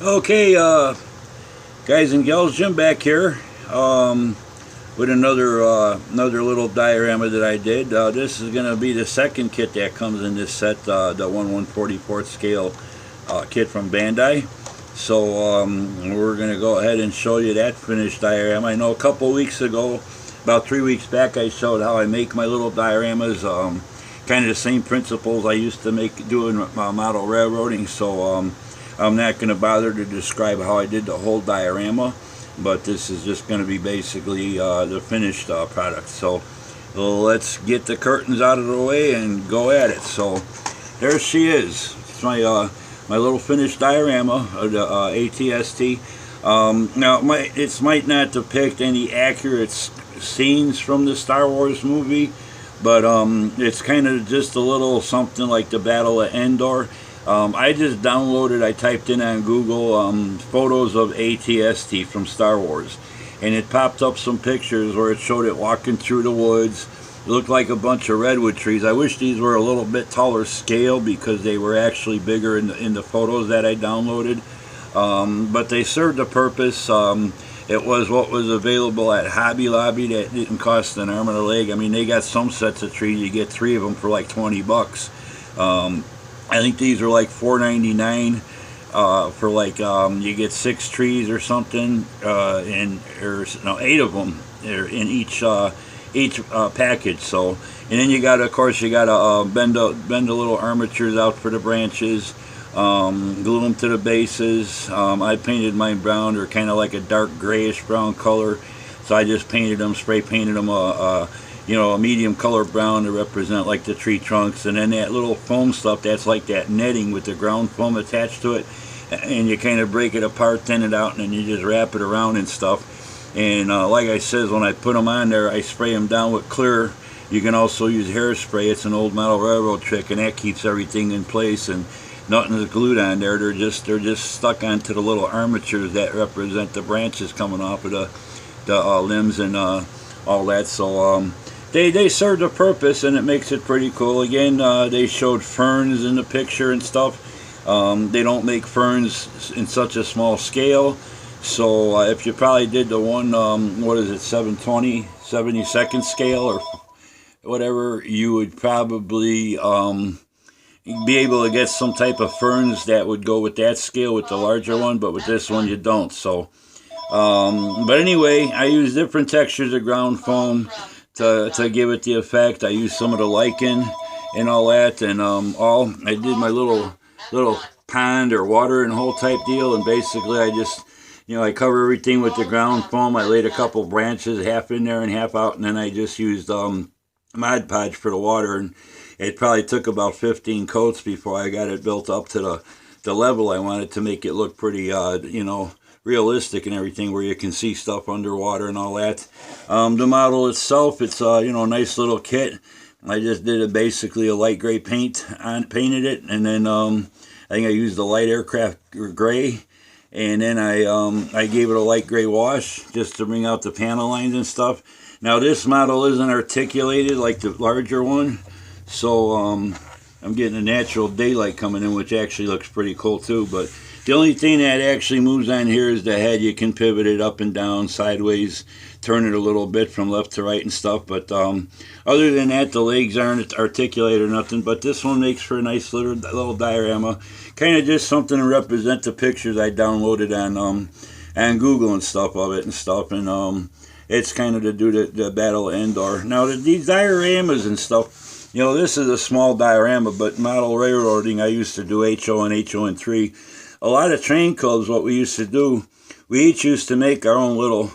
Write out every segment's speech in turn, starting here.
Okay, guys and gals, Jim back here with another little diorama that I did. This is going to be the second kit that comes in this set, the 1/144th scale kit from Bandai. So we're going to go ahead and show you that finished diorama. I know a couple weeks ago, about 3 weeks back, I showed how I make my little dioramas. Kind of the same principles I used to make doing model railroading. So I'm not going to bother to describe how I did the whole diorama, but this is just going to be basically the finished product. So let's get the curtains out of the way and go at it. So there she is. It's my little finished diorama of the ATST. Now it might not depict any accurate scenes from the Star Wars movie, but it's kind of just a little something like the Battle of Endor. I just downloaded, I typed in on Google photos of ATST from Star Wars, and it popped up some pictures where it showed it walking through the woods. It looked like a bunch of redwood trees. I wish these were a little bit taller scale because they were actually bigger in the photos that I downloaded, but they served a purpose. It was what was available at Hobby Lobby that didn't cost an arm and a leg. I mean, they got some sets of trees, you get 3 of them for like 20 bucks. I think these are like $4.99 for like you get 6 trees or something, and or no, 8 of them in each package. So, and then you got, of course, you got to bend the little armatures out for the branches, glue them to the bases. I painted mine brown, or kind of like a dark grayish brown color. So I just painted them, spray painted them a medium color brown to represent like the tree trunks, and then that little foam stuff, that's like that netting with the ground foam attached to it, and you kind of break it apart, thin it out, and then you just wrap it around and stuff. And like I said, when I put them on there, I spray them down with clear. You can also use hairspray. It's an old model railroad trick, and that keeps everything in place, and nothing is glued on there. They're just stuck onto the little armatures that represent the branches coming off of the limbs and all that. So they served a purpose, and it makes it pretty cool. Again, they showed ferns in the picture and stuff. They don't make ferns in such a small scale. So if you probably did the one, what is it, 720, 72nd scale or whatever, you would probably be able to get some type of ferns that would go with that scale with the larger one, but with this one you don't. So, but anyway, I use different textures of ground foam to give it the effect. I used some of the lichen and all that, and I did my little pond or watering hole type deal, and basically I just, I cover everything with the ground foam. I laid a couple branches, half in there and half out, and then I just used Mod Podge for the water, and it probably took about 15 coats before I got it built up to the level I wanted to make it look pretty, realistic and everything, where you can see stuff underwater and all that. The model itself, it's a nice little kit. I just did it basically a light gray painted it, and then I think I used the light aircraft gray, and then I gave it a light gray wash just to bring out the panel lines and stuff. Now this model isn't articulated like the larger one, so I'm getting a natural daylight coming in, which actually looks pretty cool too. But the only thing that actually moves on here is the head. You can pivot it up and down, sideways, turn it a little bit from left to right and stuff. But other than that, the legs aren't articulated or nothing. But this one makes for a nice little diorama. Kind of just something to represent the pictures I downloaded on Google and stuff of it and stuff. And it's kind of to do the Battle of Endor. Now, these dioramas and stuff, this is a small diorama, but model railroading, I used to do HO and HO3. A lot of train clubs, what we used to do, we each used to make our own little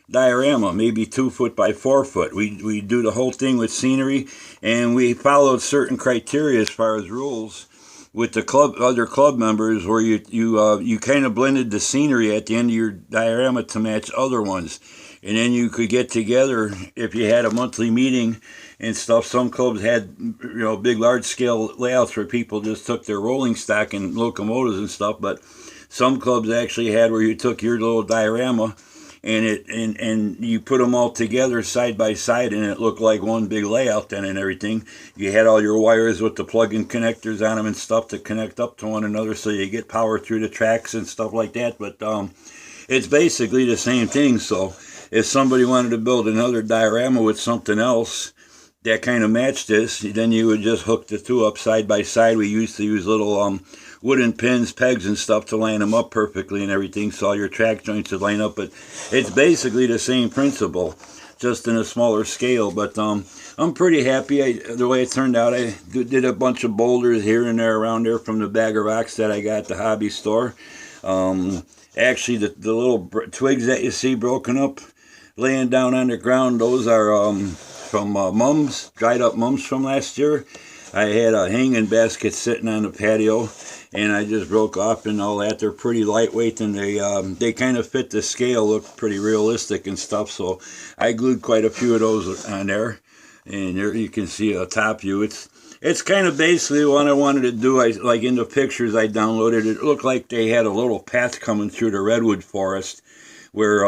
diorama, maybe 2 foot by 4 foot. We do the whole thing with scenery, and we followed certain criteria as far as rules with the other club members, where you kind of blended the scenery at the end of your diorama to match other ones. And then you could get together if you had a monthly meeting and stuff. Some clubs had, big, large-scale layouts where people just took their rolling stock and locomotives and stuff. But some clubs actually had where you took your little diorama and you put them all together side by side, and it looked like one big layout then and everything. You had all your wires with the plug-in connectors on them and stuff to connect up to one another, so you get power through the tracks and stuff like that. But it's basically the same thing. So if somebody wanted to build another diorama with something else that kind of matched this, then you would just hook the two up side by side. We used to use little wooden pins, pegs, and stuff to line them up perfectly and everything, so all your track joints would line up. But it's basically the same principle, just in a smaller scale. But I'm pretty happy the way it turned out. I did a bunch of boulders here and there around there from the bag of rocks that I got at the hobby store. Actually, the little twigs that you see broken up, laying down on the ground, those are from mums, dried up mums from last year. I had a hanging basket sitting on the patio, and I just broke off and all that. They're pretty lightweight, and they kind of fit the scale, look pretty realistic and stuff. So I glued quite a few of those on there, and there you can see a top view. It's kind of basically what I wanted to do. Like in the pictures I downloaded, it looked like they had a little path coming through the redwood forest where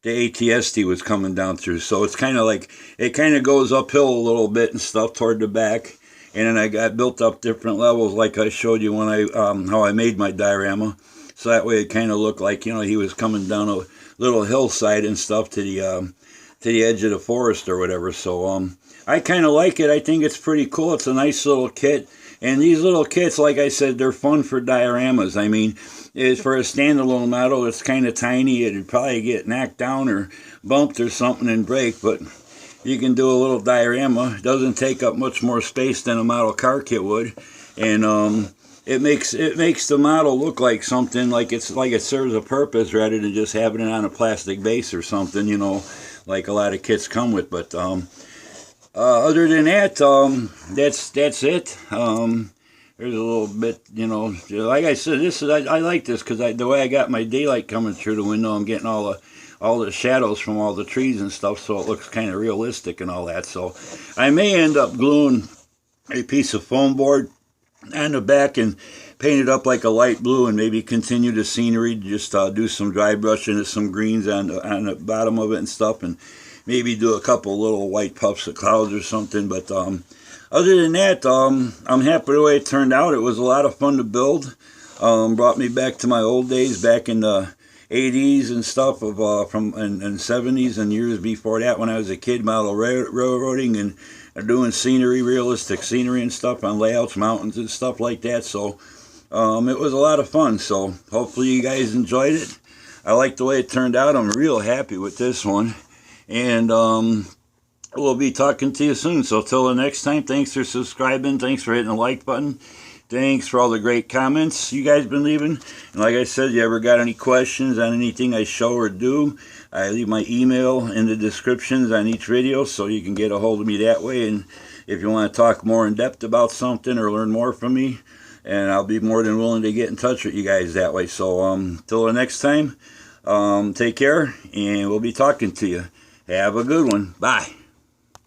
the ATST was coming down through. So it's kind of like, it kind of goes uphill a little bit and stuff toward the back. And then I got built up different levels like I showed you when I how I made my diorama. So that way it kind of looked like, you know, he was coming down a little hillside and stuff to the edge of the forest or whatever. So I kind of like it. I think it's pretty cool. It's a nice little kit. And these little kits, like I said, they're fun for dioramas. I mean, for a standalone model, it's kind of tiny. It'd probably get knocked down or bumped or something and break, but you can do a little diorama. It doesn't take up much more space than a model car kit would, and it makes the model look like something, like it serves a purpose rather than just having it on a plastic base or something, you know, like a lot of kits come with. But other than that, that's it. There's a little bit, you know, like I said, I like this because the way I got my daylight coming through the window, I'm getting all the shadows from all the trees and stuff, so it looks kind of realistic and all that. So I may end up gluing a piece of foam board on the back and paint it up like a light blue, and maybe continue the scenery, just do some dry brushing and some greens on the bottom of it and stuff, and maybe do a couple little white puffs of clouds or something. But other than that, I'm happy the way it turned out. It was a lot of fun to build. Brought me back to my old days back in the 80s and stuff and 70s and years before that, when I was a kid, model railroading and doing scenery, realistic scenery and stuff on layouts, mountains and stuff like that. So it was a lot of fun. So hopefully you guys enjoyed it. I like the way it turned out. I'm real happy with this one, and we'll be talking to you soon. So till the next time, thanks for subscribing, thanks for hitting the like button. Thanks for all the great comments you guys been leaving. And like I said, you ever got any questions on anything I show or do, I leave my email in the descriptions on each video, so you can get a hold of me that way. And if you want to talk more in depth about something or learn more from me, and I'll be more than willing to get in touch with you guys that way. So till the next time, take care, and we'll be talking to you. Have a good one. Bye.